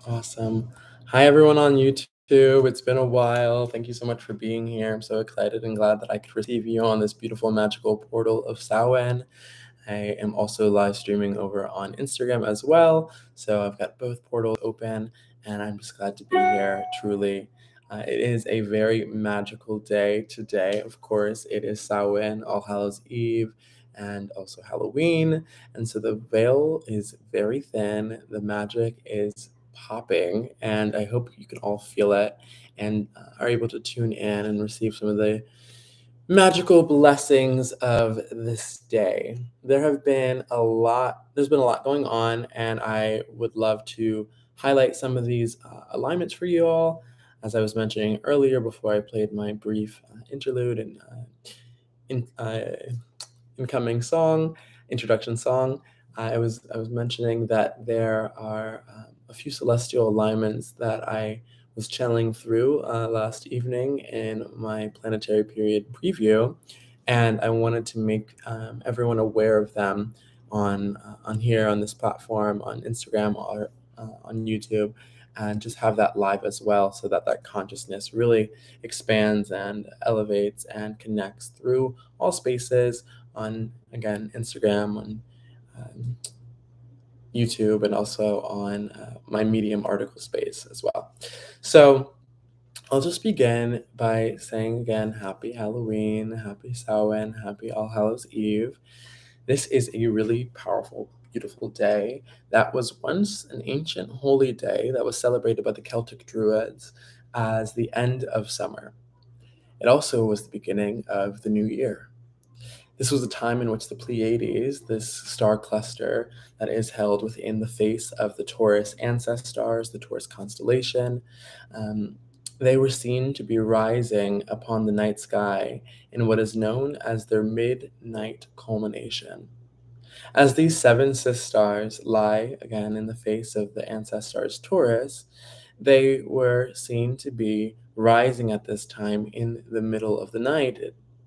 Awesome. Hi, everyone on YouTube. It's been a while. Thank you so much for being here. I'm so excited and glad that I could receive you on this beautiful magical portal of Samhain. I am also live streaming over on Instagram as well. So I've got both portals open and I'm just glad to be here, truly. It is a very magical day today. Of course, it is Samhain, All Hallows Eve, and also Halloween. And so the veil is very thin. The magic is popping, and I hope you can all feel it and are able to tune in and receive some of the magical blessings of this day. There's been a lot going on, and I would love to highlight some of these alignments for you all. As I was mentioning earlier before I played my brief interlude and in, incoming song, introduction song, I was mentioning that there are a few celestial alignments that I was channeling through last evening in my planetary period preview, and I wanted to make everyone aware of them on here on this platform, on Instagram or on YouTube, and just have that live as well, so that that consciousness really expands and elevates and connects through all spaces on, again, Instagram, on um, YouTube, and also on my Medium article space as well. So I'll just begin by saying again, happy Halloween, happy Samhain, happy All Hallows Eve. This is a really powerful, beautiful day that was once an ancient holy day that was celebrated by the Celtic Druids as the end of summer. It also was the beginning of the new year. This was a time in which the Pleiades, this star cluster that is held within the face of the Taurus AnceStars, the Taurus constellation, um, they were seen to be rising upon the night sky in what is known as their Mid-Night Culmination. As these seven SiStars lie again in the face of the ancestors Taurus, they were seen to be rising at this time in the middle of the night,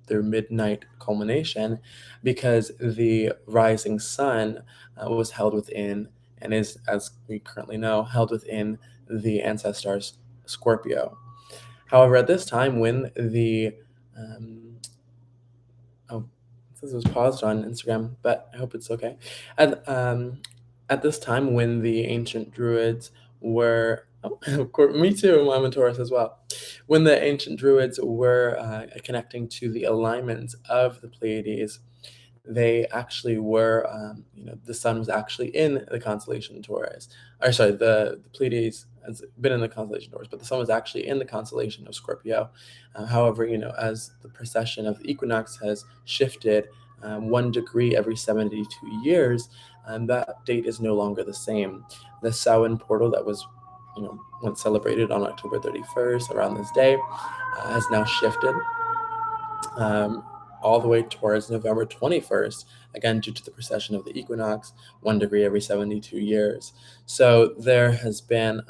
their midnight culmination, because the rising sun was held within, and is, as we currently know, held within the ancestors Scorpio. However, at this time, when the um, oh, this was paused on Instagram, but I hope it's okay. At this time, when the ancient Druids were, oh, of course, me too, I'm a Taurus as well. When the ancient Druids were connecting to the alignments of the Pleiades, they actually were, the sun was actually in the constellation Taurus. Or sorry, the Pleiades has been in the constellation Taurus, but the sun was actually in the constellation of Scorpio. However, as the precession of the equinox has shifted 1 degree every 72 years, that date is no longer the same. The Samhain portal that was, once celebrated on October 31st around this day, has now shifted um, all the way towards November 21st, again, due to the precession of the equinox, 1 degree every 72 years. So there has been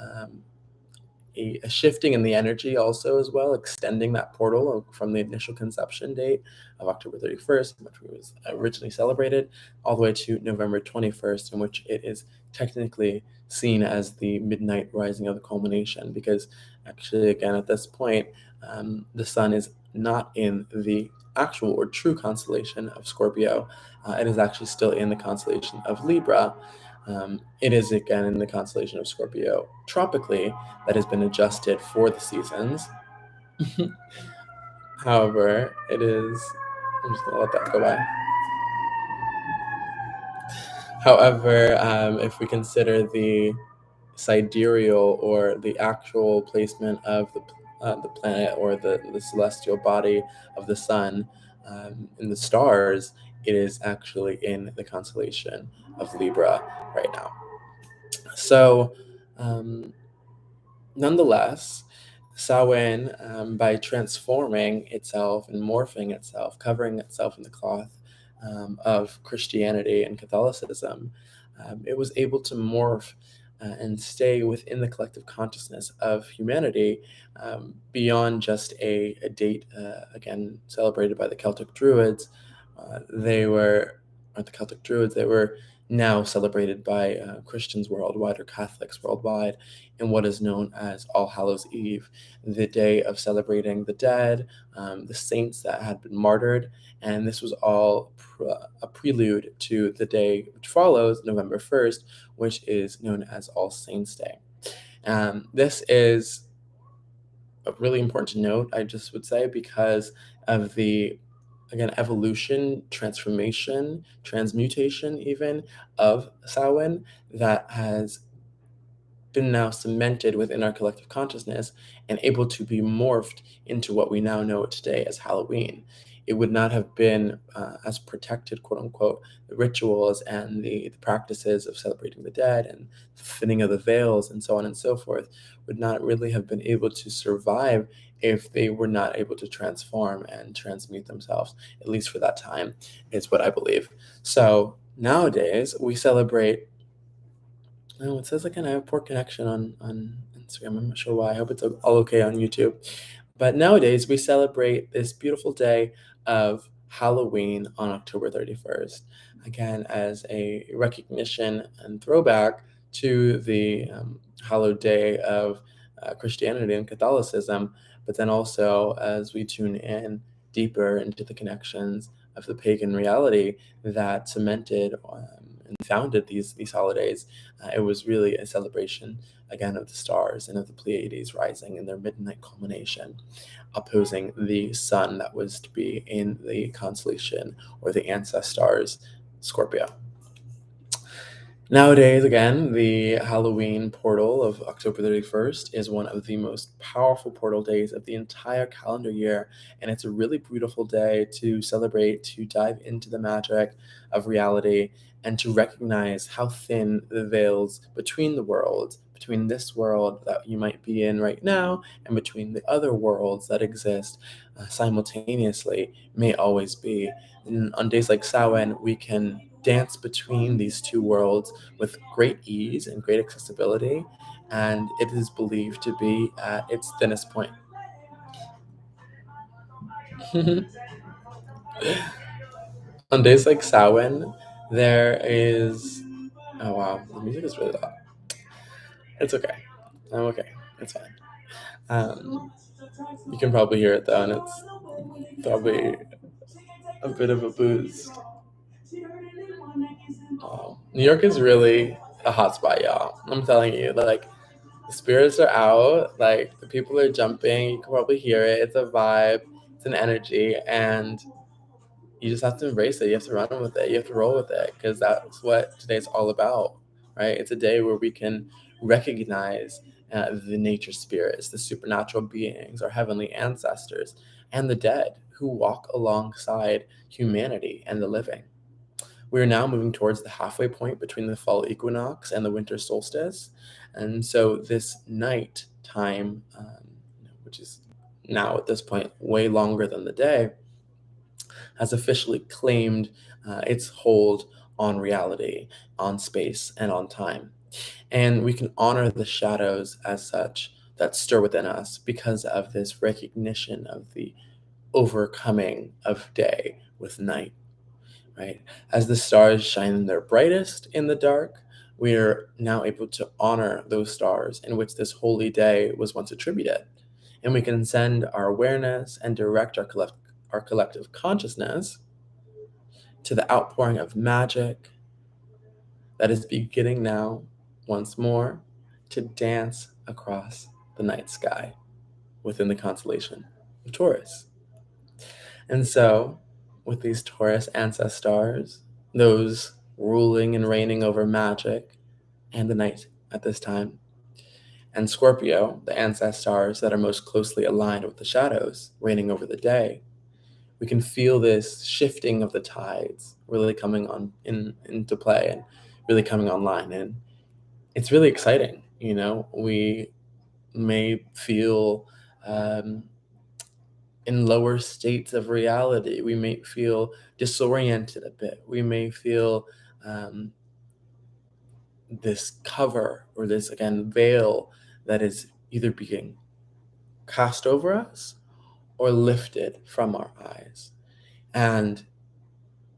a shifting in the energy also as well, extending that portal from the initial conception date of October 31st, which was originally celebrated, all the way to November 21st, in which it is technically seen as the midnight rising of the culmination, because actually, again, at this point, the sun is not in the actual or true constellation of Scorpio. It is actually still in the constellation of Libra. It is again in the constellation of Scorpio tropically, that has been adjusted for the seasons. However, it is. I'm just gonna let that go by. However, if we consider the sidereal or the actual placement of the planet or the celestial body of the sun in the stars, it is actually in the constellation of Libra right now. So, um, nonetheless, Samhain, by transforming itself and morphing itself, covering itself in the cloth of Christianity and Catholicism, it was able to morph and stay within the collective consciousness of humanity, beyond just a date, again, celebrated by the Celtic Druids. They were, or the Celtic Druids, they were now celebrated by Christians worldwide or Catholics worldwide in what is known as All Hallows Eve, the day of celebrating the dead, the saints that had been martyred, and this was all a prelude to the day which follows, November 1st, which is known as All Saints' Day. This is really important to note, I just would say, because of the, again, evolution, transformation, transmutation even of Samhain that has been now cemented within our collective consciousness and able to be morphed into what we now know today as Halloween. It would not have been as protected, quote unquote, the rituals and the practices of celebrating the dead and the thinning of the veils and so on and so forth would not really have been able to survive if they were not able to transform and transmute themselves, at least for that time, is what I believe. So nowadays we celebrate. No, it says again I have poor connection on Instagram. I'm not sure why. I hope it's all okay on YouTube. But nowadays we celebrate this beautiful day of Halloween on October 31st. Again, as a recognition and throwback to the hallowed day of Christianity and Catholicism, but then also as we tune in deeper into the connections of the pagan reality that cemented and founded these holidays. It was really a celebration again of the stars and of the Pleiades rising in their midnight culmination, opposing the sun that was to be in the constellation or the SiStars, Scorpio. Nowadays, again, the Halloween portal of October 31st is one of the most powerful portal days of the entire calendar year, and it's a really beautiful day to celebrate, to dive into the magic of reality, and to recognize how thin the veils between the worlds, between this world that you might be in right now, and between the other worlds that exist simultaneously, may always be. And on days like Samhain, we can dance between these two worlds with great ease and great accessibility, and it is believed to be at its thinnest point. On days like Samhain, there is. Oh wow, the music is really loud. It's okay. I'm okay. It's fine. Um, you can probably hear it though, and it's probably a bit of a boost. New York is really a hotspot, y'all. I'm telling you, like the spirits are out, like the people are jumping. You can probably hear it. It's a vibe, it's an energy, and you just have to embrace it. You have to run with it. You have to roll with it because that's what today's all about, right? It's a day where we can recognize the nature spirits, the supernatural beings, our heavenly ancestors, and the dead who walk alongside humanity and the living. We are now moving towards the halfway point between the fall equinox and the winter solstice. And so this night time, which is now at this point way longer than the day, has officially claimed its hold on reality, on space, and on time. And we can honor the shadows as such that stir within us because of this recognition of the overcoming of day with night, right? As the stars shine their brightest in the dark, we are now able to honor those stars in which this holy day was once attributed. And we can send our awareness and direct our collective consciousness to the outpouring of magic that is beginning now, once more, to dance across the night sky within the constellation of Taurus. And so, with these Taurus ancestors, those ruling and reigning over magic and the night at this time, and Scorpio, the ancestors that are most closely aligned with the shadows, reigning over the day, we can feel this shifting of the tides really coming on into play and really coming online. And it's really exciting. We may feel in lower states of reality. We may feel disoriented a bit. We may feel this cover or this, again, veil that is either being cast over us or lifted from our eyes. And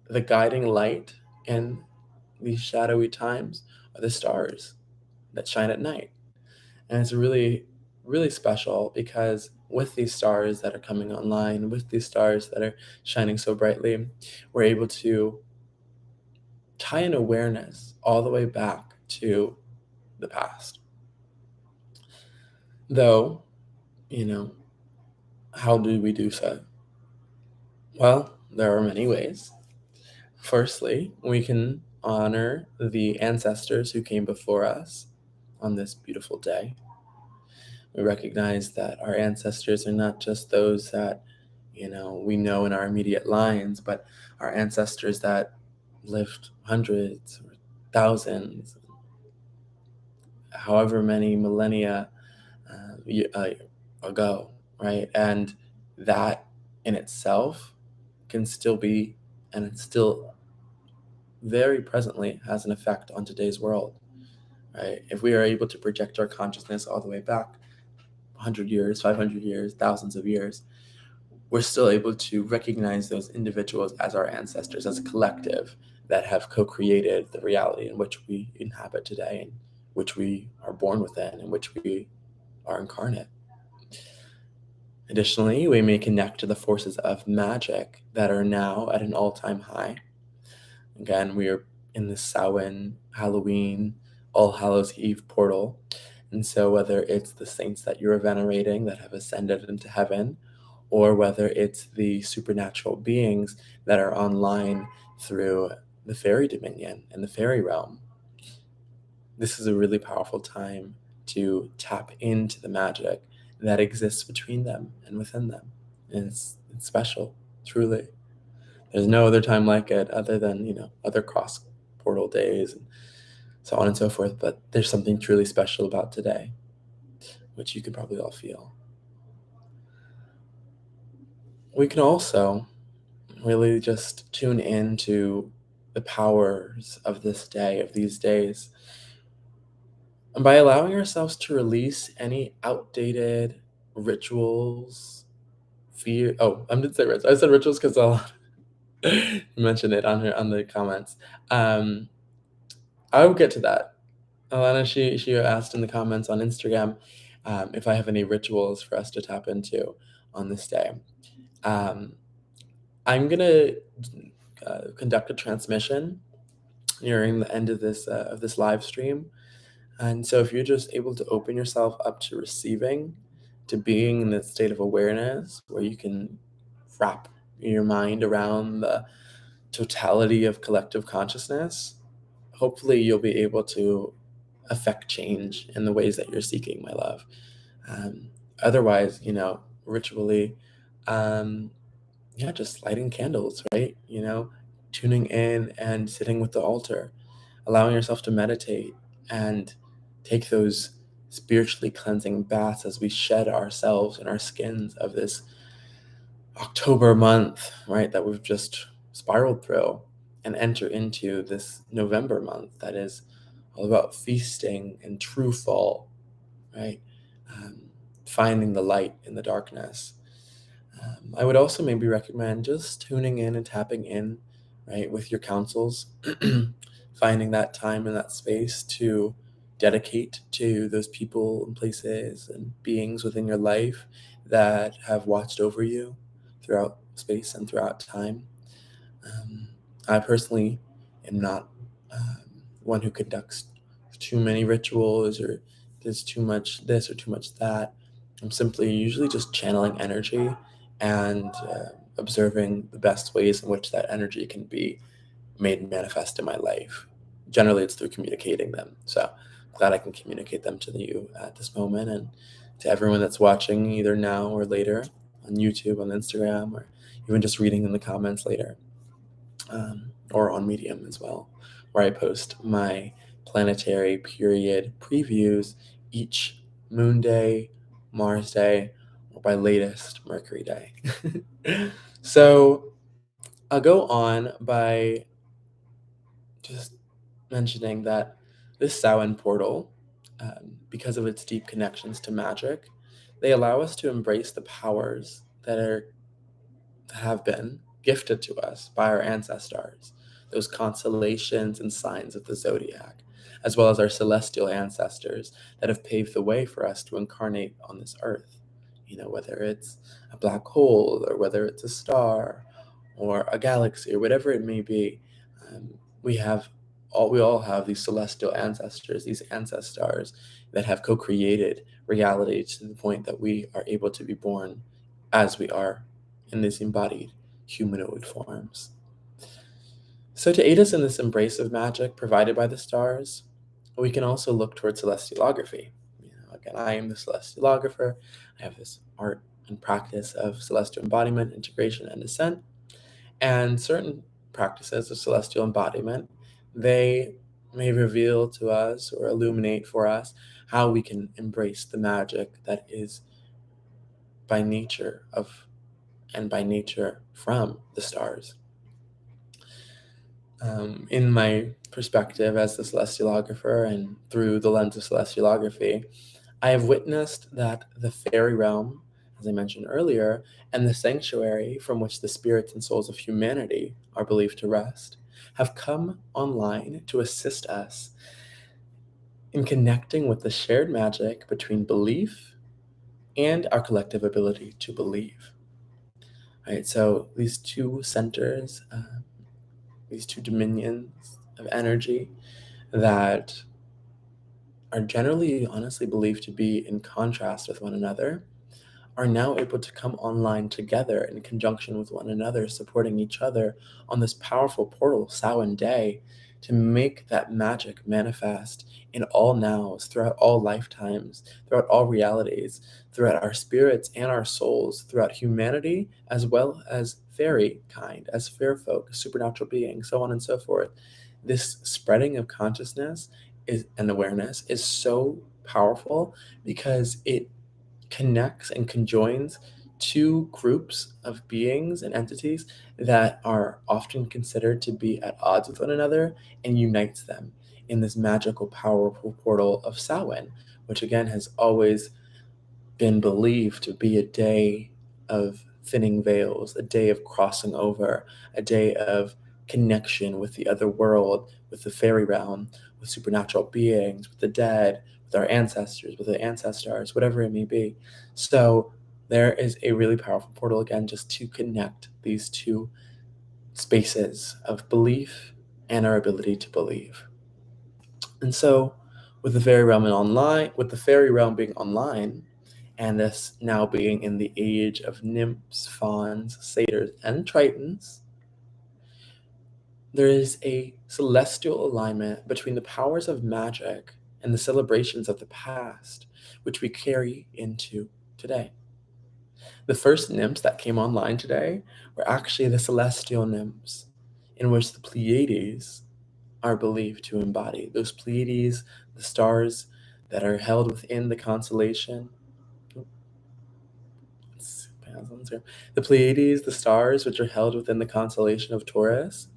the guiding light in these shadowy times are the stars that shine at night. And it's really, really special because with these stars that are coming online, with these stars that are shining so brightly, we're able to tie an awareness all the way back to the past. Though, how do we do so? Well, there are many ways. Firstly, we can honor the ancestors who came before us on this beautiful day. We recognize that our ancestors are not just those that, we know in our immediate lines, but our ancestors that lived hundreds or thousands, however many millennia ago, right? And that in itself can still be, and it still very presently has an effect on today's world, right? If we are able to project our consciousness all the way back 100 years, 500 years, thousands of years, we're still able to recognize those individuals as our ancestors, as a collective that have co-created the reality in which we inhabit today, and which we are born within, in which we are incarnate. Additionally, we may connect to the forces of magic that are now at an all-time high. Again, we are in the Samhain, Halloween, All Hallows Eve portal. And so whether it's the saints that you're venerating that have ascended into heaven, or whether it's the supernatural beings that are online through the fairy dominion and the fairy realm, this is a really powerful time to tap into the magic that exists between them and within them. And it's special, truly. There's no other time like it other than, other cross portal days and so on and so forth. But there's something truly special about today, which you can probably all feel. We can also really just tune into the powers of this day, of these days, and by allowing ourselves to release any outdated rituals, fear. Oh, I didn't say rituals. I said rituals because I'll mention it on the comments. I will get to that. Alana, she asked in the comments on Instagram if I have any rituals for us to tap into on this day. I'm gonna conduct a transmission nearing the end of this live stream, and so if you're just able to open yourself up to receiving, to being in that state of awareness where you can wrap your mind around the totality of collective consciousness, hopefully you'll be able to affect change in the ways that you're seeking, my love. Otherwise, ritually, just lighting candles, right? Tuning in and sitting with the altar, allowing yourself to meditate and take those spiritually cleansing baths as we shed ourselves and our skins of this October month, right, that we've just spiraled through, and enter into this November month that is all about feasting and true fall, right? Finding the light in the darkness. I would also maybe recommend just tuning in and tapping in, right, with your counsels, finding that time and that space to dedicate to those people and places and beings within your life that have watched over you throughout space and throughout time. I personally am not one who conducts too many rituals or does too much this or too much that. I'm simply usually just channeling energy and observing the best ways in which that energy can be made manifest in my life. Generally, it's through communicating them. So I'm glad I can communicate them to you at this moment, and to everyone that's watching either now or later on YouTube, on Instagram, or even just reading in the comments later, or on Medium as well, where I post my planetary period previews each moon day, Mars day, or by latest Mercury day. So I'll go on by just mentioning that this Samhain portal, because of its deep connections to magic, they allow us to embrace the powers that have been gifted to us by our ancestors, those constellations and signs of the zodiac, as well as our celestial ancestors that have paved the way for us to incarnate on this earth. Whether it's a black hole or whether it's a star or a galaxy or whatever it may be, we all have these celestial ancestors, these SiStars that have co-created reality to the point that we are able to be born as we are in these embodied humanoid forms. So to aid us in this embrace of magic provided by the stars, we can also look towards Cellestiallography. Again, I am the Cellestiallographer. I have this art and practice of celestial embodiment, integration, and ascent. And certain practices of celestial embodiment, they may reveal to us or illuminate for us how we can embrace the magic that is by nature of and by nature from the stars. In my perspective as the Cellestiallographer and through the lens of Cellestiallography, I have witnessed that the fairy realm, as I mentioned earlier, and the sanctuary from which the spirits and souls of humanity are believed to rest, have come online to assist us in connecting with the shared magic between belief and our collective ability to believe. Right, so these two centers, these two dominions of energy that are generally honestly believed to be in contrast with one another, are now able to come online together in conjunction with one another, supporting each other on this powerful portal, Samhain day, to make that magic manifest in all nows, throughout all lifetimes, throughout all realities, throughout our spirits and our souls, throughout humanity, as well as fairy kind, as fair folk, supernatural beings, so on and so forth. This spreading of consciousness and awareness is so powerful because it connects and conjoins two groups of beings and entities that are often considered to be at odds with one another and unites them in this magical, powerful portal of Samhain, which again has always been believed to be a day of thinning veils, a day of crossing over, a day of connection with the other world, with the fairy realm, with supernatural beings, with the dead, with our ancestors, with the SiStars, whatever it may be. So there is a really powerful portal again just to connect these two spaces of belief and our ability to believe. And so with the fairy realm being online, and this now being in the age of nymphs, fauns, satyrs, and tritons, there is a celestial alignment between the powers of magic and the celebrations of the past, which we carry into today. The first nymphs that came online today were actually the celestial nymphs, in which the Pleiades are believed to embody. Those Pleiades, the stars that are held within the constellation. The Pleiades, the stars which are held within the constellation of Taurus,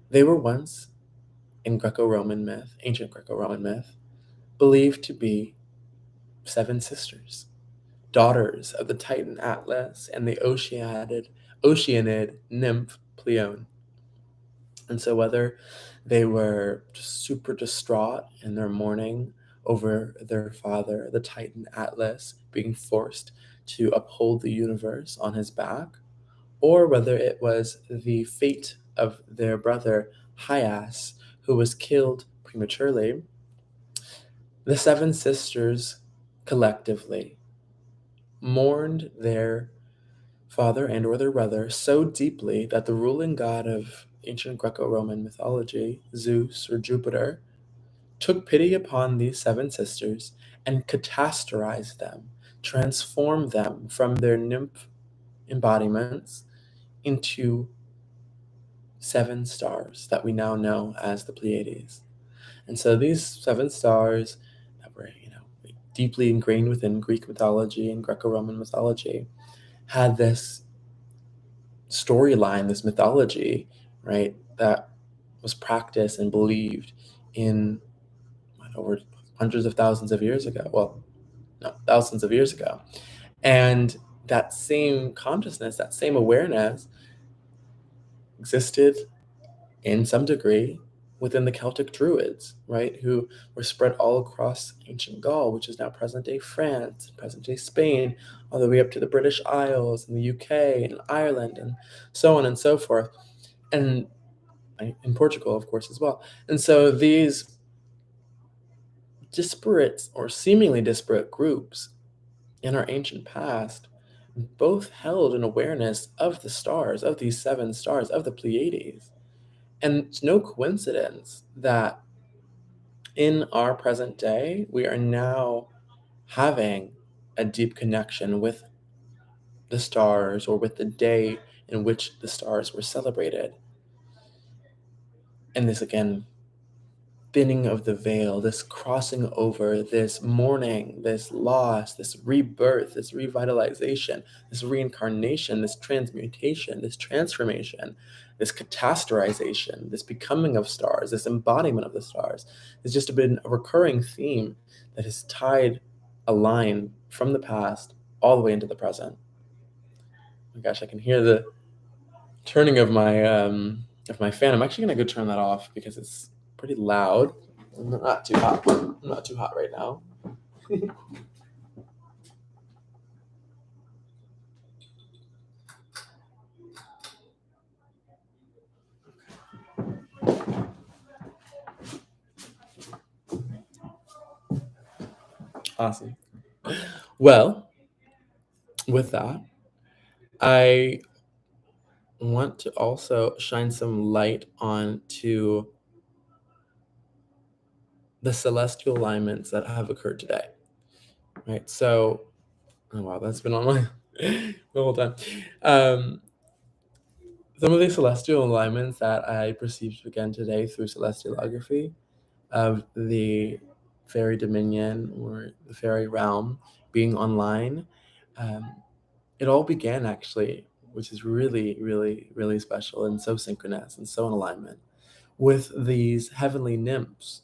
they were once, in Greco-Roman myth, ancient Greco-Roman myth, believed to be 7 sisters, daughters of the Titan Atlas and the Oceanid nymph Pleione. And so whether they were just super distraught in their mourning over their father, the Titan Atlas, being forced to uphold the universe on his back, or whether it was the fate of their brother Hyas, who was killed prematurely, the 7 sisters collectively mourned their father and or their brother so deeply that the ruling god of ancient Greco-Roman mythology, Zeus or Jupiter, took pity upon these 7 sisters and catastrophized them, transformed them from their nymph embodiments into 7 stars that we now know as the Pleiades. And so these 7 stars that were, deeply ingrained within Greek mythology and Greco-Roman mythology had this storyline, this mythology, right, that was practiced and believed in over hundreds of thousands of years ago. Well, no, thousands of years ago. And that same consciousness, that same awareness existed in some degree within the Celtic Druids, right, who were spread all across ancient Gaul, which is now present-day France, present-day Spain, all the way up to the British Isles and the UK and Ireland and so on and so forth, and in Portugal, of course, as well. And so these disparate or seemingly disparate groups in our ancient past both held an awareness of the stars, of these seven stars, of the Pleiades. And it's no coincidence that in our present day, we are now having a deep connection with the stars or with the day in which the stars were celebrated. And this, again, thinning of the veil, this crossing over, this mourning, this loss, this rebirth, this revitalization, this reincarnation, this transmutation, this transformation, this catastrophization, this becoming of stars, this embodiment of the stars has just been a recurring theme that has tied a line from the past all the way into the present. Oh my gosh, I can hear the turning of my fan. I'm actually gonna go turn that off because it's pretty loud. I'm not too hot. I'm not too hot right now. Awesome. Well, with that, I want to also shine some light on to the celestial alignments that have occurred today. Right. So, oh wow, that's been on my the whole time. Some of the celestial alignments that I perceived again today through Cellestiallography of the fairy dominion or the fairy realm being online. Um, it all began actually, which is really, really, really special and so synchronous and so in alignment with these heavenly nymphs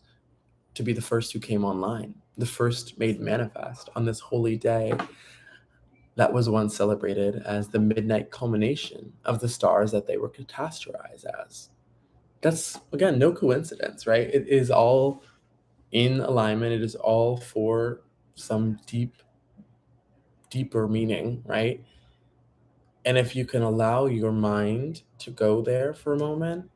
to be the first who came online, the first made manifest on this holy day that was once celebrated as the midnight culmination of the stars that they were catastrophized as. That's, again, no coincidence, right? It is all in alignment. It is all for some deeper meaning, right? And if you can allow your mind to go there for a moment,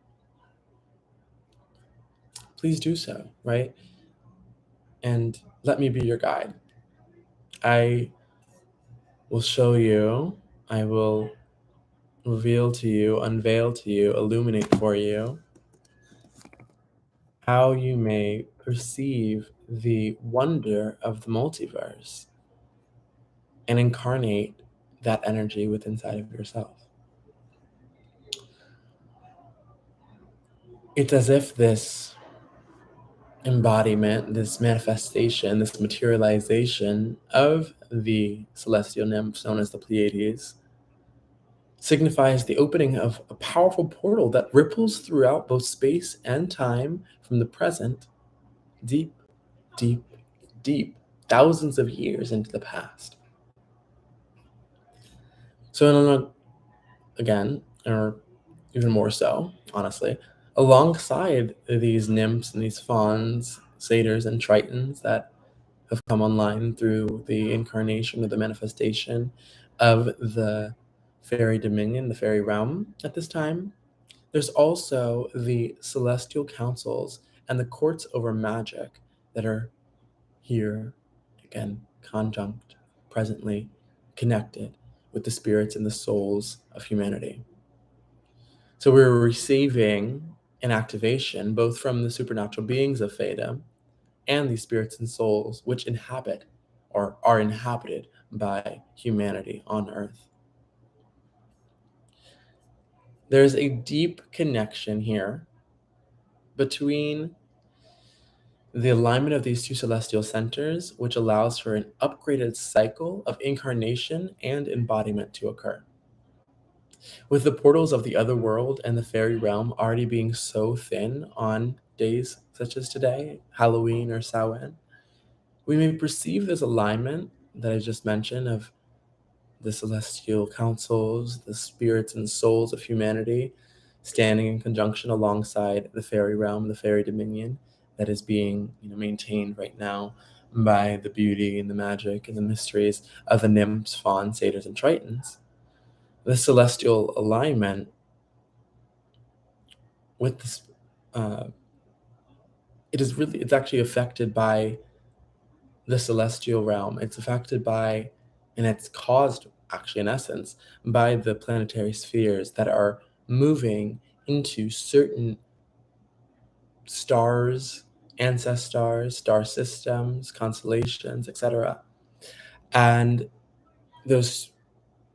please do so, right? And let me be your guide. I will show you, I will reveal to you, unveil to you, illuminate for you how you may perceive the wonder of the multiverse and incarnate that energy within inside of yourself. It's as if this embodiment, this manifestation, this materialization of the celestial nymphs known as the Pleiades signifies the opening of a powerful portal that ripples throughout both space and time from the present deep, deep, deep, thousands of years into the past. So, again, or even more so, honestly, alongside these nymphs and these fauns, satyrs, and tritons that have come online through the incarnation or the manifestation of the fairy dominion, the fairy realm at this time, there's also the celestial councils and the courts over magic that are here, again, conjunct, presently connected with the spirits and the souls of humanity. So we're receiving an activation both from the supernatural beings of Theta and these spirits and souls which inhabit or are inhabited by humanity on Earth. There's a deep connection here between the alignment of these two celestial centers, which allows for an upgraded cycle of incarnation and embodiment to occur. With the portals of the other world and the fairy realm already being so thin on days such as today, Halloween or Samhain, we may perceive this alignment that I just mentioned of the celestial councils, the spirits and souls of humanity, standing in conjunction alongside the fairy realm, the fairy dominion that is being maintained right now by the beauty and the magic and the mysteries of the nymphs, fauns, satyrs, and tritons. The celestial alignment with this, it's actually affected by the celestial realm. It's affected by, and it's caused, actually, in essence, by the planetary spheres that are moving into certain stars, ancestors, star systems, constellations, etc. And those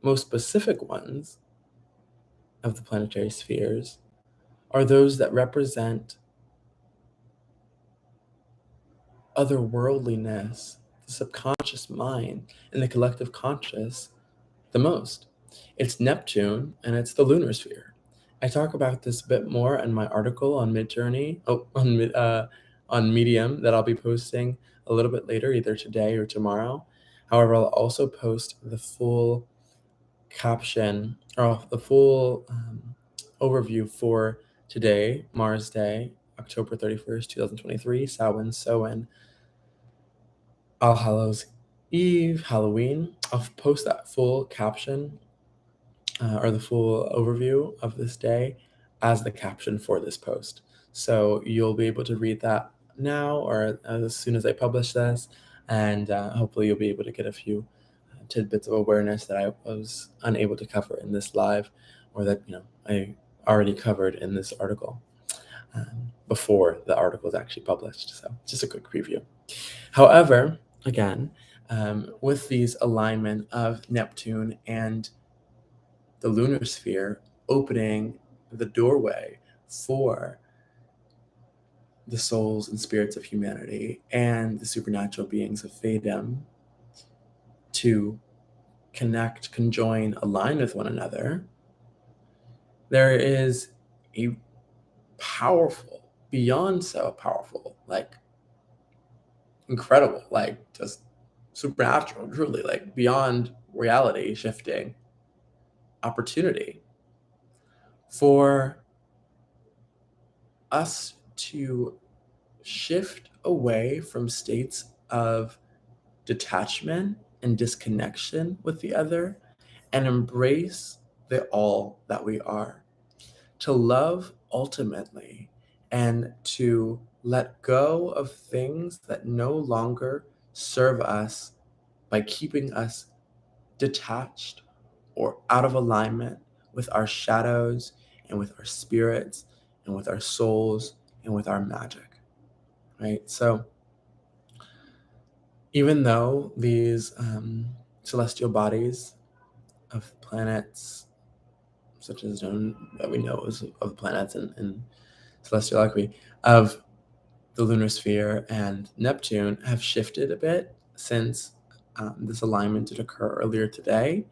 most specific ones of the planetary spheres are those that represent otherworldliness, the subconscious mind, and the collective conscious the most. It's Neptune and it's the lunar sphere. I talk about this a bit more in my article on Midjourney, on Medium, that I'll be posting a little bit later, either today or tomorrow. However, I'll also post the full caption or the full overview for today, Mars Day, October 31st, 2023, Samhain, Soen, All Hallows Eve, Halloween. I'll post that full caption or the full overview of this day as the caption for this post. So you'll be able to read that now or as soon as I publish this, and hopefully you'll be able to get a few tidbits of awareness that I was unable to cover in this live, or that I already covered in this article before the article is actually published. So just a quick preview. However, again, with these alignment of Neptune and the lunar sphere opening the doorway for the souls and spirits of humanity and the supernatural beings of Faedom to connect, conjoin, align with one another, there is a powerful, beyond so powerful, like incredible, like just supernatural, truly, like beyond reality shifting opportunity for us to shift away from states of detachment and disconnection with the other and embrace the all that we are, to love ultimately, and to let go of things that no longer serve us by keeping us detached or out of alignment with our shadows and with our spirits and with our souls and with our magic, right? So even though these celestial bodies of planets, such as that we know as of planets in celestiallography, of the lunar sphere and Neptune have shifted a bit since this alignment did occur earlier today,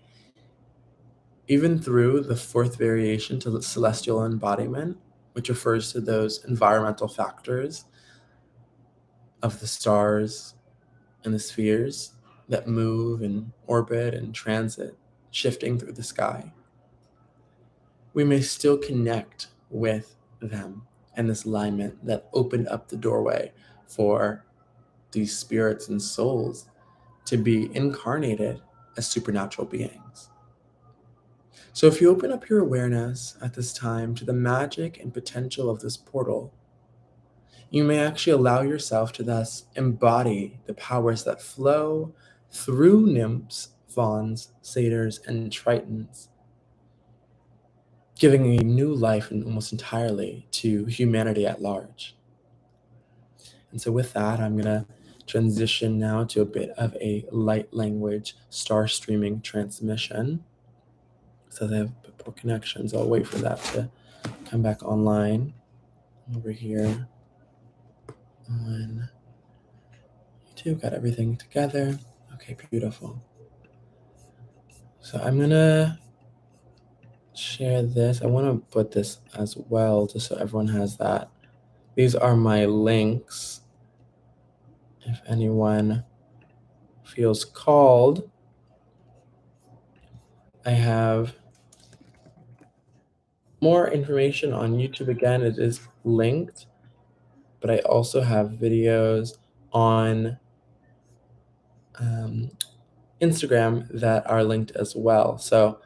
even through the fourth variation to the celestial embodiment, which refers to those environmental factors of the stars and the spheres that move and orbit and transit, shifting through the sky. We may still connect with them and this alignment that opened up the doorway for these spirits and souls to be incarnated as supernatural beings. So if you open up your awareness at this time to the magic and potential of this portal, you may actually allow yourself to thus embody the powers that flow through nymphs, fauns, satyrs, and tritons, giving a new life and almost entirely to humanity at large. And so with that, I'm going to transition now to a bit of a light language star streaming transmission. So they have poor connections. I'll wait for that to come back online over here on YouTube. Got everything together. Okay, beautiful. So I'm going to share this. I want to put this as well, just so everyone has that. These are my links. If anyone feels called, I have more information on YouTube, again, it is linked, but I also have videos on Instagram that are linked as well. So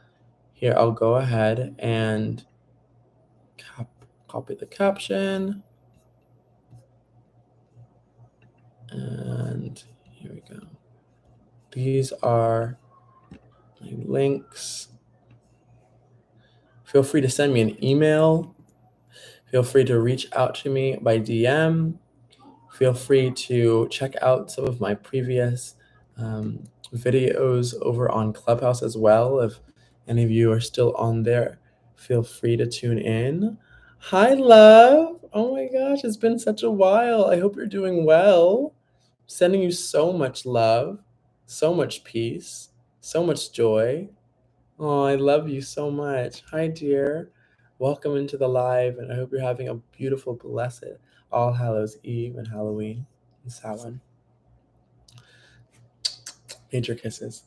here I'll go ahead and copy the caption. And here we go. These are my links. Feel free to send me an email. Feel free to reach out to me by DM. Feel free to check out some of my previous videos over on Clubhouse as well. If any of you are still on there, feel free to tune in. Hi, love. Oh my gosh, it's been such a while. I hope you're doing well. Sending you so much love, so much peace, so much joy. Oh, I love you so much. Hi, dear. Welcome into the live, and I hope you're having a beautiful, blessed All Hallows Eve and Halloween and Samhain. Major kisses.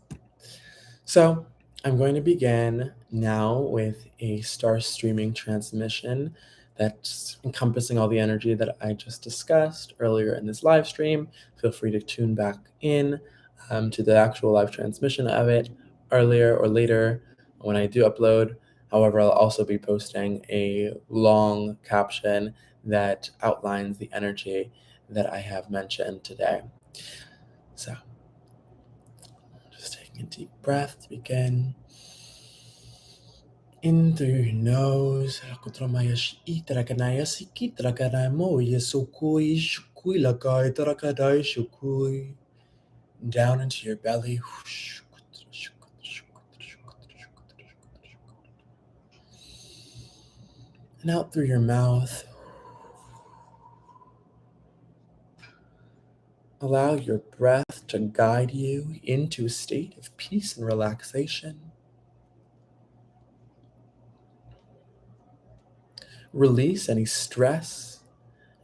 So, I'm going to begin now with a star streaming transmission that's encompassing all the energy that I just discussed earlier in this live stream. Feel free to tune back in to the actual live transmission of it earlier or later when I do upload. However, I'll also be posting a long caption that outlines the energy that I have mentioned today. So, just taking a deep breath to begin. In through your nose, down into your belly. And out through your mouth. Allow your breath to guide you into a state of peace and relaxation. Release any stress,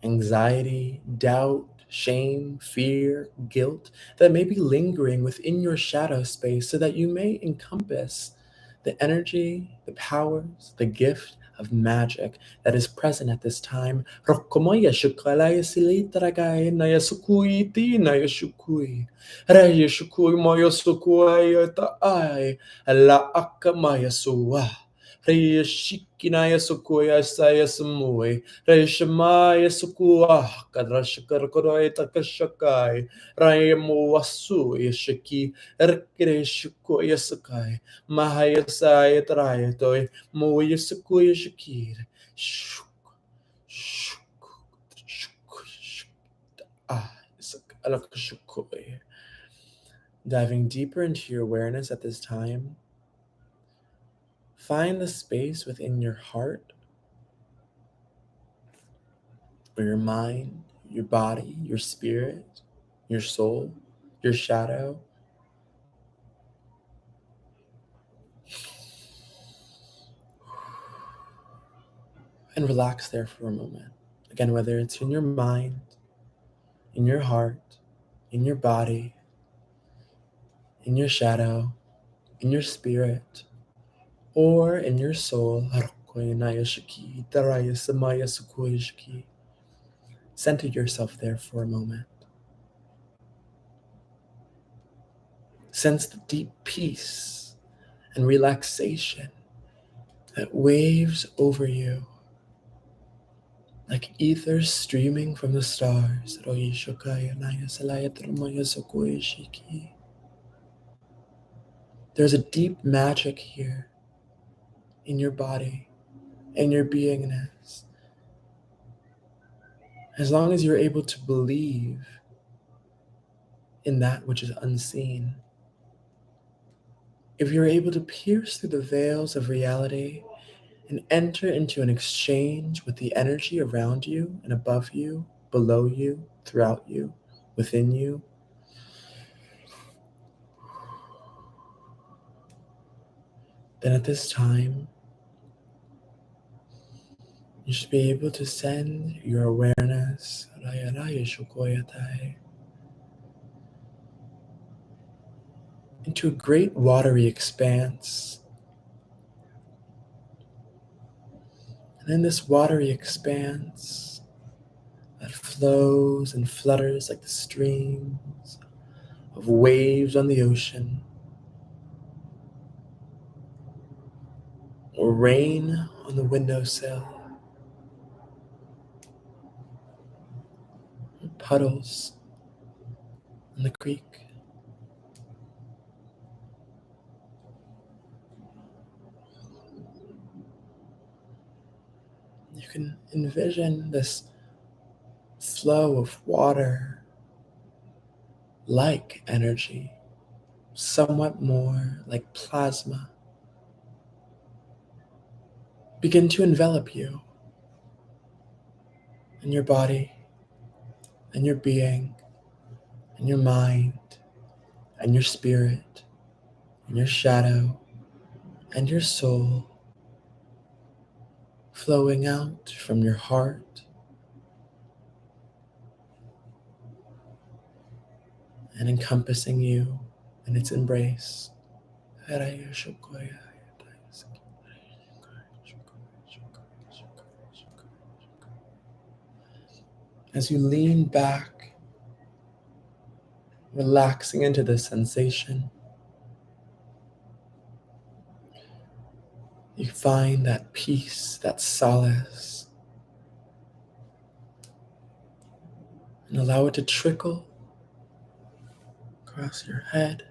anxiety, doubt, shame, fear, guilt that may be lingering within your shadow space so that you may encompass the energy, the powers, the gift of magic that is present at this time. Rokomoya shukalaya silitragaya naya sukui ti naya shukui. Raya shukui moyo sukui taai. La akamaya suwa. Raya shikinaya sukuya saya semui. Raya shamaya sukua. Kadrashakar koroi takashakai. Raya muwasu yashiki. Erkire shukuya sakai. Mahaya saya traya toy. Muya sukuya shakir. Shuk. Shuk. Shuk. Shuk. Alakashukui. Diving deeper into your awareness at this time, find the space within your heart, where your mind, your body, your spirit, your soul, your shadow, and relax there for a moment. Again, whether it's in your mind, in your heart, in your body, in your shadow, in your spirit, or in your soul. Center yourself there for a moment. Sense the deep peace and relaxation that waves over you like ether streaming from the stars. There's a deep magic here in your body, in your beingness. As long as you're able to believe in that which is unseen, if you're able to pierce through the veils of reality and enter into an exchange with the energy around you and above you, below you, throughout you, within you, then at this time, you should be able to send your awareness into a great watery expanse And in this watery expanse that flows and flutters like the streams of waves on the ocean, or rain on the windowsill, or puddles in the creek. You can envision this flow of water like energy, somewhat more like plasma, begin to envelop you and your body and your being and your mind and your spirit and your shadow and your soul, flowing out from your heart and encompassing you in its embrace. As you lean back, relaxing into this sensation, you find that peace, that solace, and allow it to trickle across your head,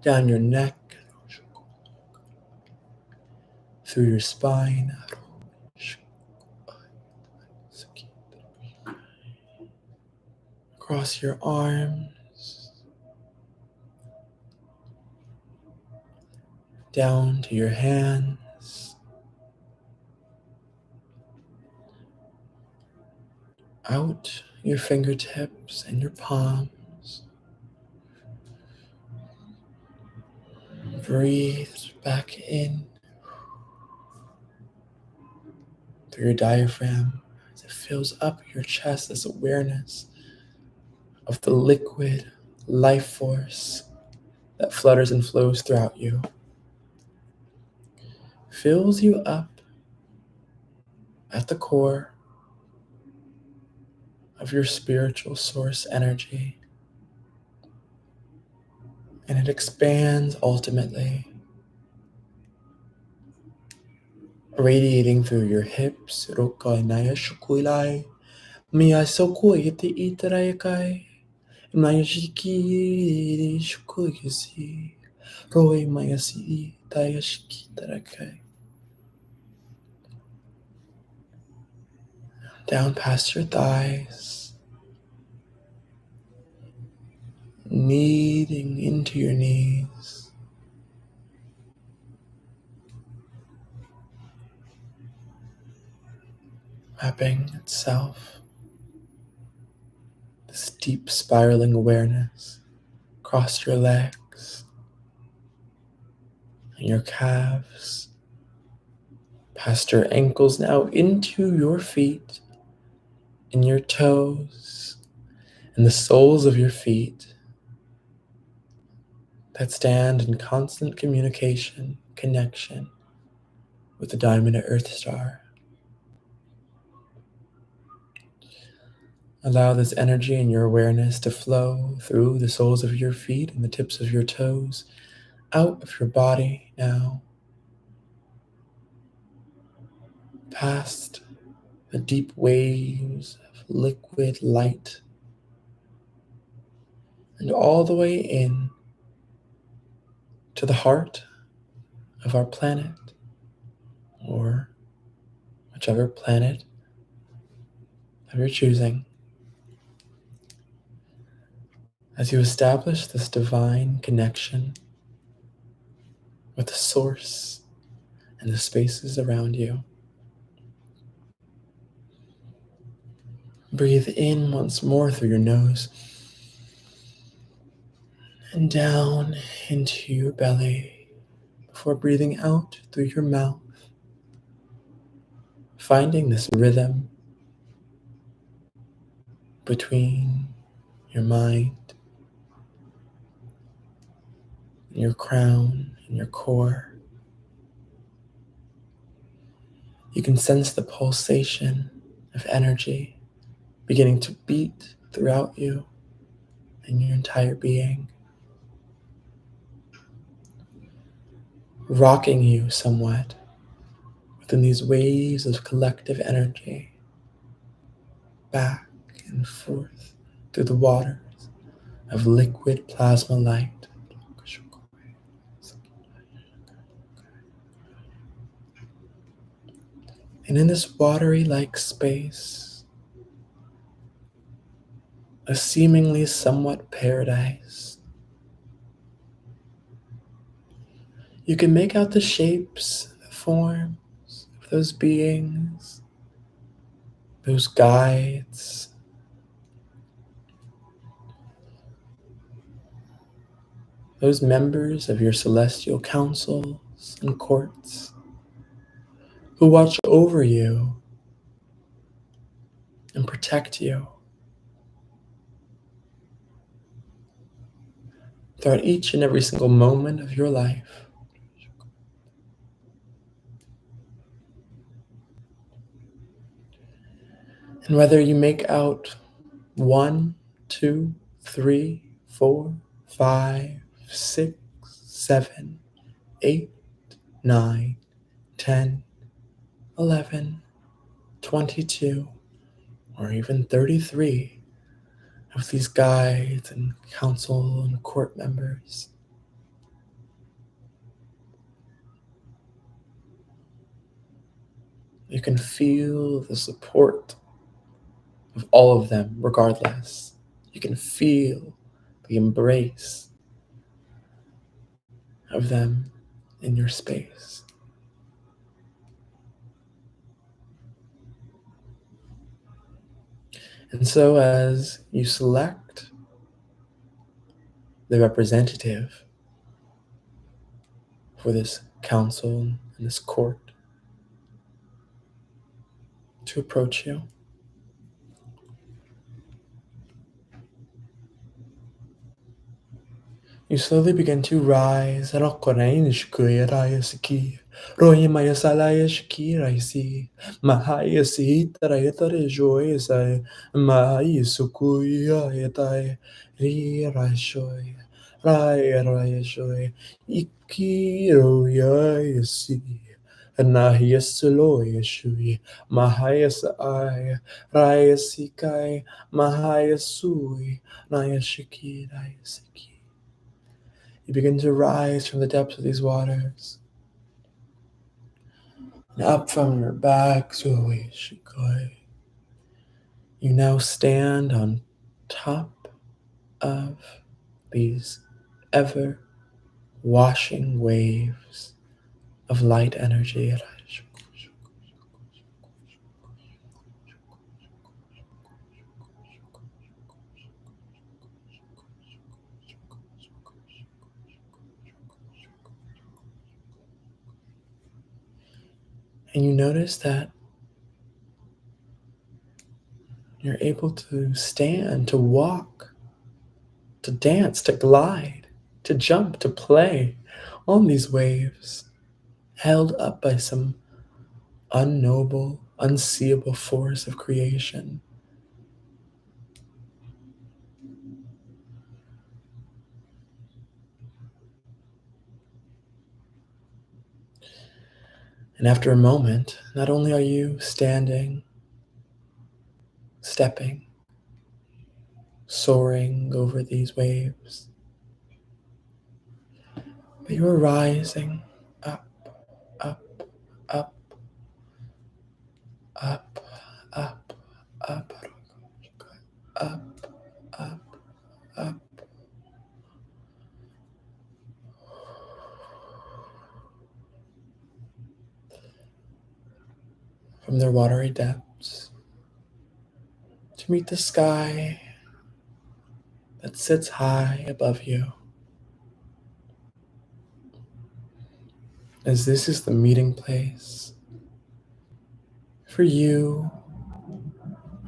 down your neck, through your spine, across your arms, down to your hands, out your fingertips and your palms. Breathe back in through your diaphragm as it fills up your chest, this awareness of the liquid life force that flutters and flows throughout you. Fills you up at the core of your spiritual source energy, and it expands ultimately, radiating through your hips. Rokai naya shukuilai, miya sokoi te itarayakai, maya shiki shukuyasi, roi maya si taya shiki tarakai. Down past your thighs, kneading into your knees, wrapping itself, this deep spiraling awareness across your legs and your calves, past your ankles, now into your feet and your toes and the soles of your feet that stand in constant communication, connection with the diamond Earth star. Allow this energy and your awareness to flow through the soles of your feet and the tips of your toes, out of your body now, past the deep waves of liquid light, and all the way in to the heart of our planet, or whichever planet of your choosing. As you establish this divine connection with the source and the spaces around you, breathe in once more through your nose and down into your belly before breathing out through your mouth, finding this rhythm between your mind, in your crown, in your core. You can sense the pulsation of energy beginning to beat throughout you and your entire being, rocking you somewhat within these waves of collective energy, back and forth through the waters of liquid plasma light. And in this watery-like space, a seemingly somewhat paradise, you can make out the shapes, the forms of those beings, those guides, those members of your celestial councils and courts who watch over you and protect you throughout each and every single moment of your life. And whether you make out 1, 2, 3, 4, 5, 6, 7, 8, 9, 10, 11, 22, or even 33 of these guides and council and court members, you can feel the support of all of them regardless. You can feel the embrace of them in your space. And so as you select the representative for this council and this court to approach you, you slowly begin to rise. Rohimaya salaya shakira isi mahaya sihitara yatare joyesai mahai sukuya yatai ri rashoy raya rayashoy ikiro yayasi Nahia solo yeshui mahaya sai raya sikai mahaya sui naya shakira yasiki. You begin to rise from the depths of these waters. And up from your back, you now stand on top of these ever washing waves of light energy. And you notice that you're able to stand, to walk, to dance, to glide, to jump, to play on these waves, held up by some unknowable, unseeable force of creation. And after a moment, not only are you standing, stepping, soaring over these waves, but you are rising up, up, up, up, up, up, up, up, up. From their watery depths to meet the sky that sits high above you. As this is the meeting place for you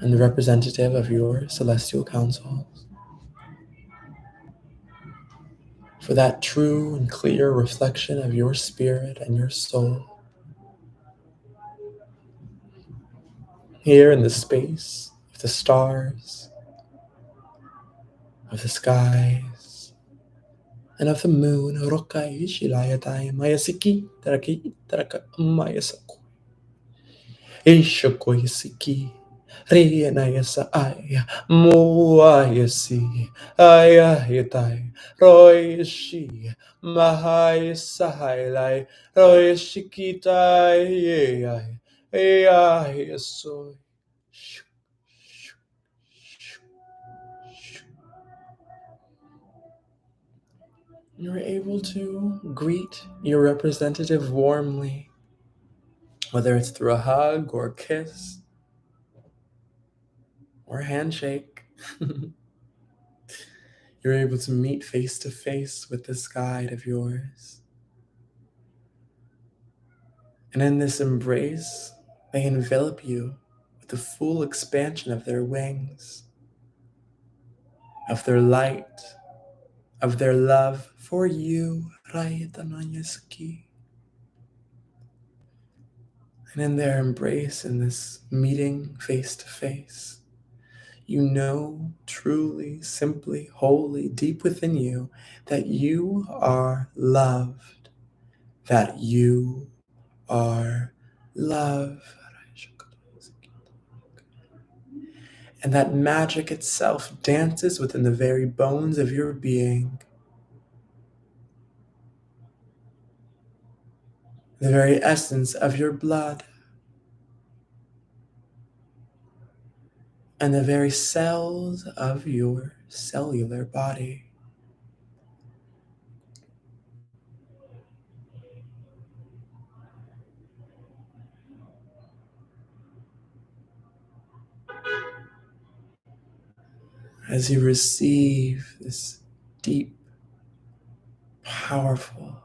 and the representative of your celestial councils for that true and clear reflection of your spirit and your soul. Here in the space of the stars, of the skies, and of the moon, Rokai Shilayatai Mayasiki Taraki Taraka Mayasaku. Ishokoyasiki Rianayasa Aya Muayasi Ayayatai Royashi Mahayasahilai Royashikitai Ayayasoy. You're able to greet your representative warmly, whether it's through a hug or a kiss or a handshake. You're able to meet face to face with this guide of yours. And in this embrace, they envelop you with the full expansion of their wings, of their light, of their love for you. And in their embrace, in this meeting face to face, you know truly, simply, wholly, deep within you that you are loved, that you are love. And that magic itself dances within the very bones of your being, the very essence of your blood, and the very cells of your cellular body. As you receive this deep, powerful,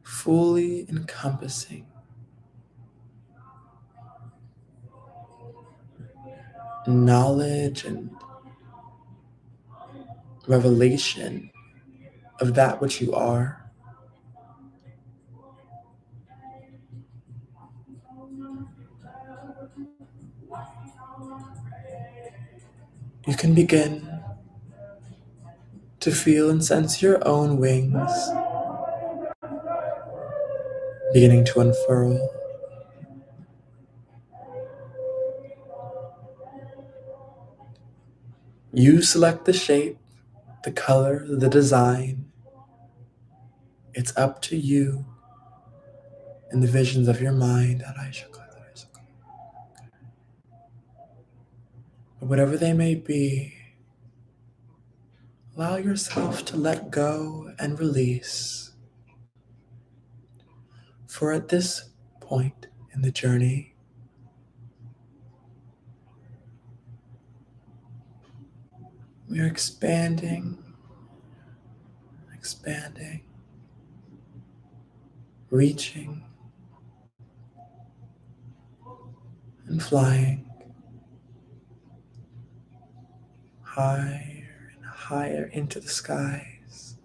fully encompassing knowledge and revelation of that which you are, you can begin to feel and sense your own wings beginning to unfurl. You select the shape, the color, the design. It's up to you and the visions of your mind. But whatever they may be, allow yourself to let go and release. For at this point in the journey, we are expanding, reaching and flying higher and higher into the skies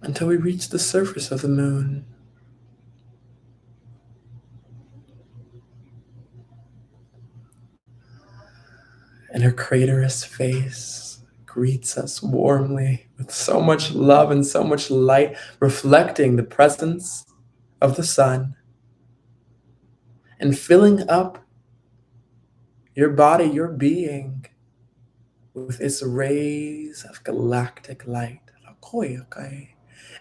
until we reach the surface of the moon. And her craterous face greets us warmly with so much love and so much light, reflecting the presence of the sun and filling up your body, your being, with its rays of galactic light.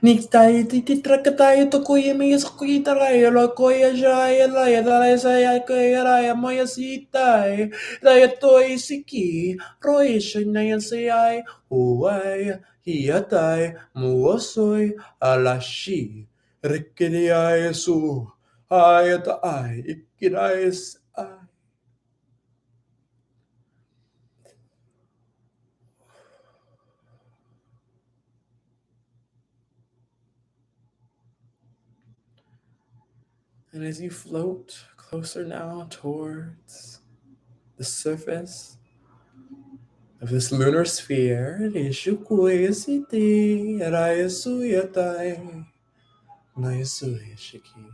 Niktai titrakataya tokuya miyaskuitarai lokoya jaya laya dalai saya kaya raya moya sitai laya toi siki roisha naya sayai huai hiatai muosoi alashi rikiriai su ayata ai ikirais ai. And as you float closer now towards the surface of this lunar sphere. Rishukuyasiti Rayasuyatai Nayasuyashiki.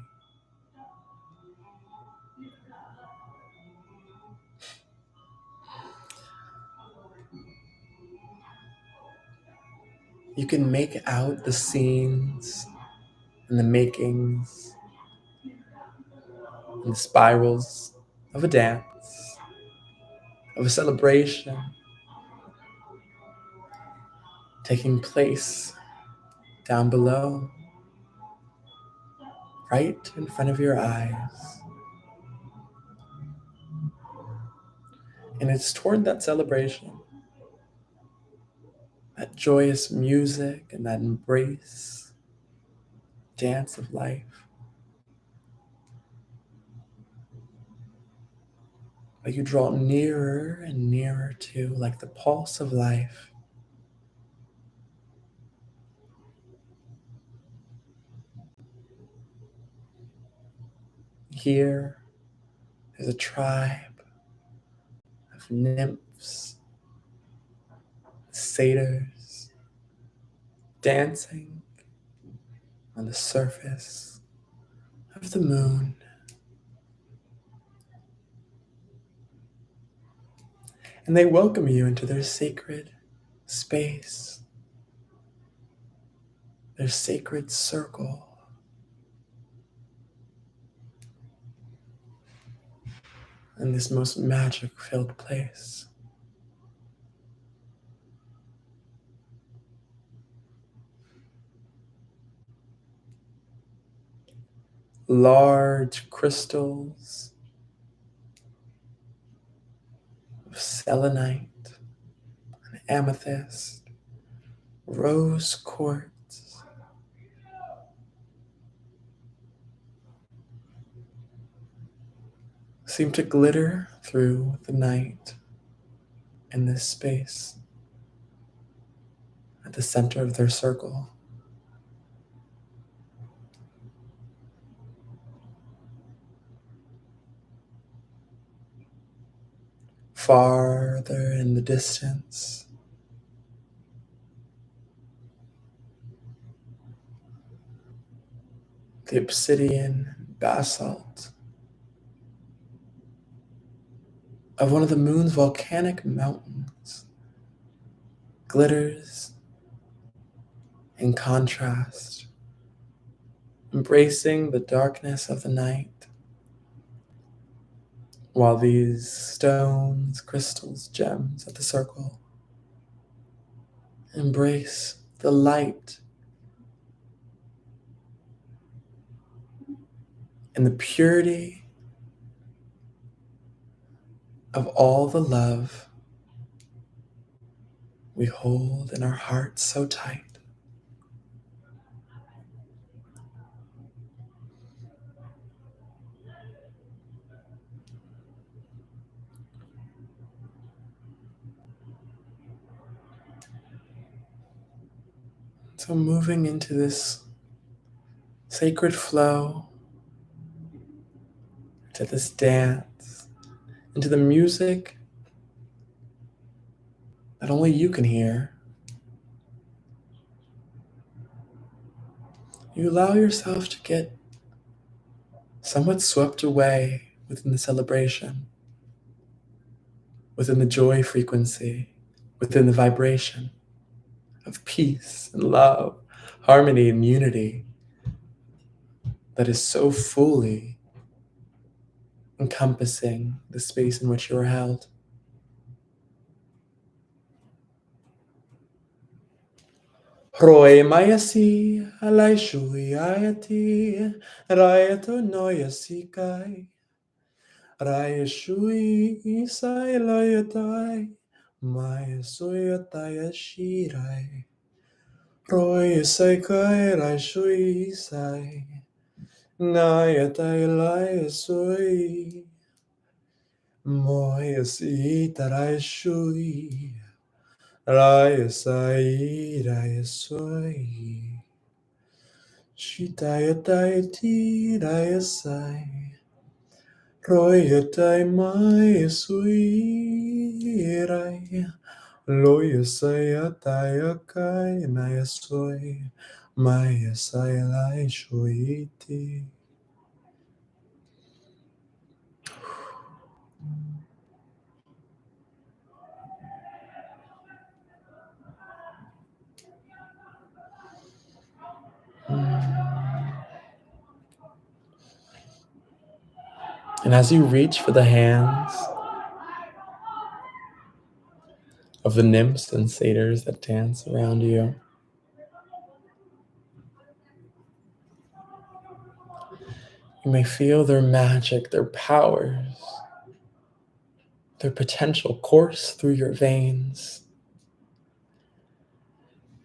You can make out the scenes and the makings and the spirals of a dance, of a celebration taking place down below, right in front of your eyes. And it's toward that celebration, that joyous music and that embrace, dance of life, that you draw nearer and nearer to, like the pulse of life. Here is a tribe of nymphs, satyrs, dancing on the surface of the moon. And they welcome you into their sacred space, their sacred circle. In this most magic-filled place. Large crystals of selenite and amethyst, rose quartz, seem to glitter through the night in this space at the center of their circle. Farther in the distance, the obsidian basalt of one of the moon's volcanic mountains glitters in contrast, embracing the darkness of the night, while these stones, crystals, gems of the circle embrace the light and the purity of all the love we hold in our hearts so tight. So moving into this sacred flow, to this dance, into the music that only you can hear, you allow yourself to get somewhat swept away within the celebration, within the joy frequency, within the vibration of peace and love, harmony and unity that is so fully encompassing the space in which you are held. Roe mayasi alaishui ayati rayato noyasikai rayashui isai layatai mayasuyataya shirai Roy saikai raishui isai nayatai layasui moyasi taraishui Rayasai, Rayasoi, Shitayataiti, Rayasai, Royatai mai suirai. Loya saya taya kai naya soy. Maya saya lai shoiti. And as you reach for the hands of the nymphs and satyrs that dance around you, you may feel their magic, their powers, their potential course through your veins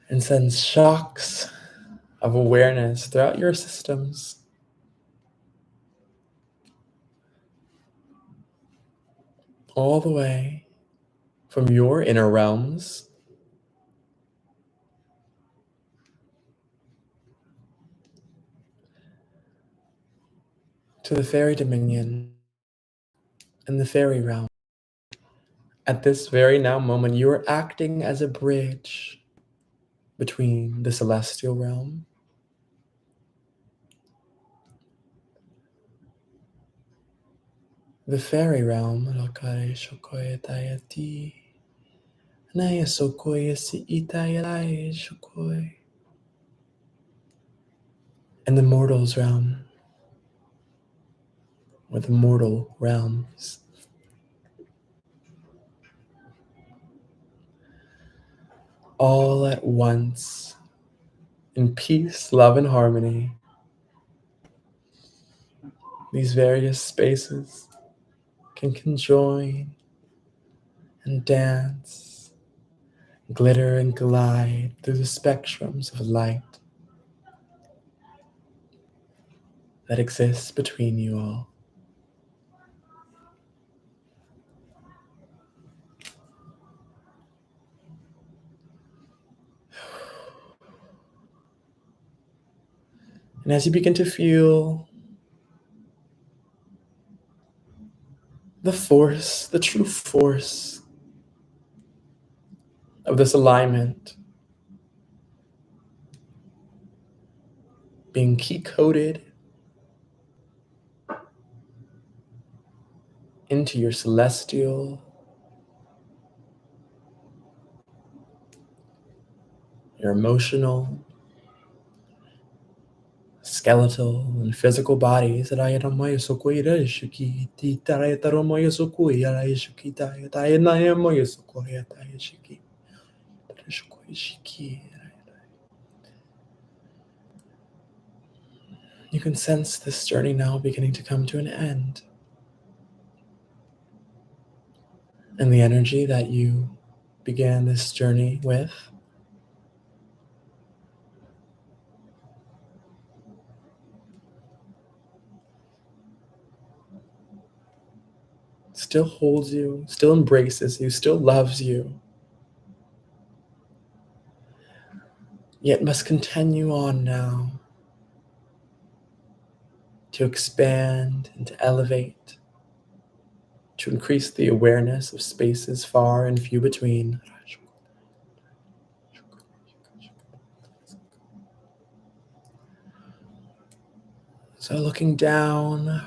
and sends shocks of awareness throughout your systems, all the way from your inner realms to the fairy dominion and the fairy realm. At this very now moment, you are acting as a bridge between the celestial realm the fairy realm, and the mortal's realm, or the mortal realms. All at once, in peace, love, and harmony, these various spaces can conjoin and dance, glitter and glide through the spectrums of light that exists between you all. And as you begin to feel the force, the true force of this alignment being key coded into your celestial, your emotional, skeletal, and physical bodies. You can sense this journey now beginning to come to an end. And the energy that you began this journey with still holds you, still embraces you, still loves you, yet must continue on now to expand and to elevate, to increase the awareness of spaces far and few between. So looking down at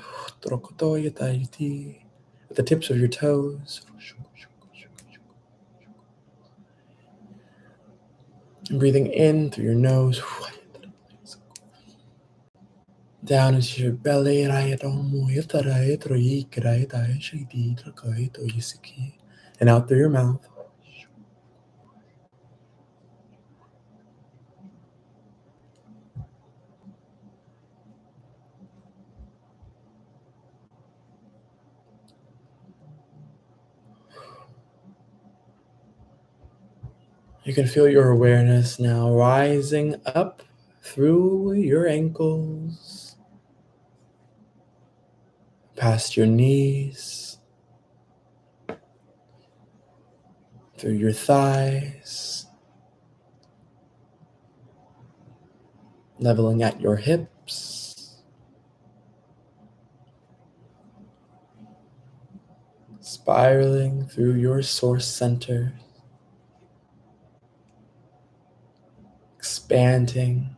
the tips of your toes, and breathing in through your nose, down into your belly, and out through your mouth. You can feel your awareness now rising up through your ankles, past your knees, through your thighs, leveling at your hips, spiraling through your source center, expanding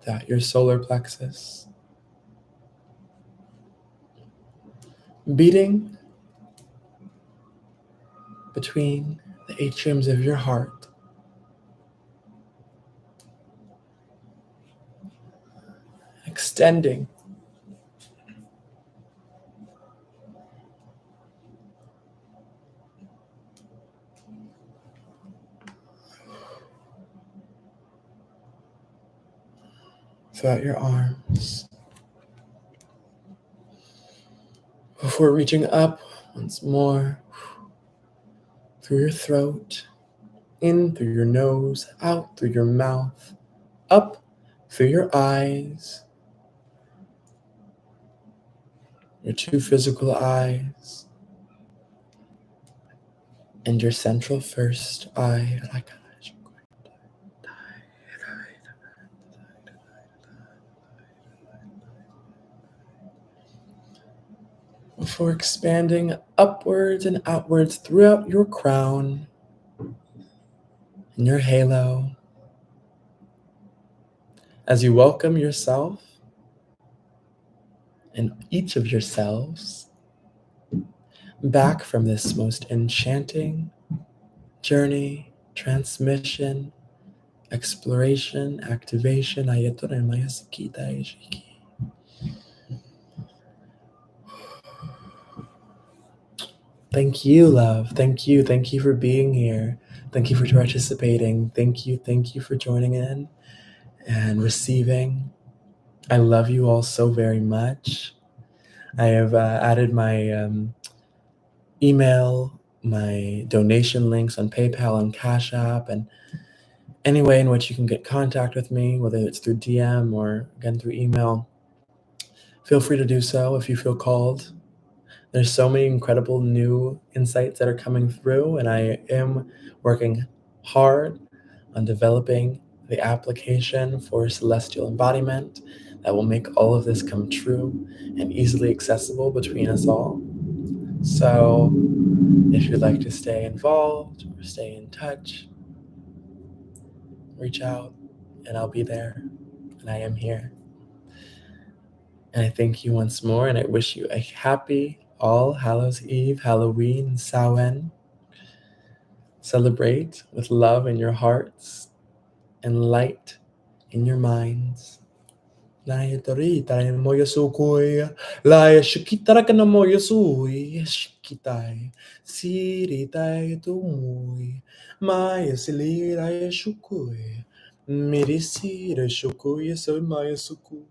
throughout your solar plexus, beating between the atriums of your heart, extending throughout your arms, before reaching up once more through your throat, in through your nose, out through your mouth, up through your eyes, your two physical eyes, and your central first eye. Before expanding upwards and outwards throughout your crown and your halo, as you welcome yourself and each of yourselves back from this most enchanting journey, transmission, exploration, activation. Thank you, love. Thank you. Thank you for being here. Thank you for participating. Thank you. Thank you for joining in and receiving. I love you all so very much. I have added my email, my donation links on PayPal and Cash App, and any way in which you can get contact with me, whether it's through DM or again through email. Feel free to do so if you feel called. There's so many incredible new insights that are coming through, and I am working hard on developing the application for celestial embodiment that will make all of this come true and easily accessible between us all. So if you'd like to stay involved or stay in touch, reach out and I'll be there, and I am here. And I thank you once more, and I wish you a happy All Hallows Eve, Halloween, Samhain. Celebrate with love in your hearts and light in your minds. Laya torita moya sukui, laya shikitara kana moya sui, shikitai, siritai tumui, maya silira ya shukui, mirisira shukui, so maya suku,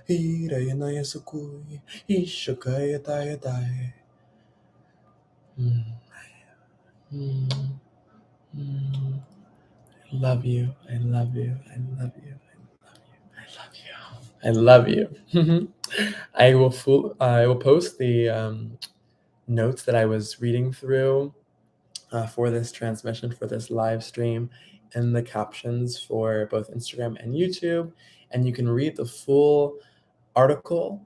hira yanaya sukui, ishakaya taya tai. I love you. I love you. I love you. I love you. I will post the notes that I was reading through for this transmission, for this live stream, and the captions for both Instagram and YouTube. And you can read the full article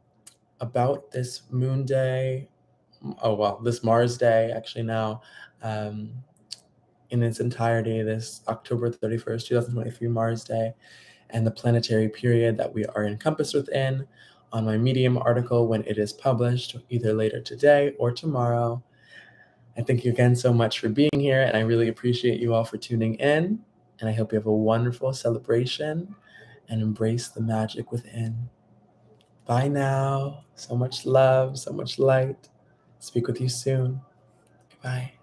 about this moon day. This Mars day, actually now, in its entirety, this October 31st, 2023 Mars day, and the planetary period that we are encompassed within on my Medium article when it is published, either later today or tomorrow. I thank you again so much for being here, and I really appreciate you all for tuning in, and I hope you have a wonderful celebration and embrace the magic within. Bye now. So much love, so much light. Speak with you soon. Goodbye.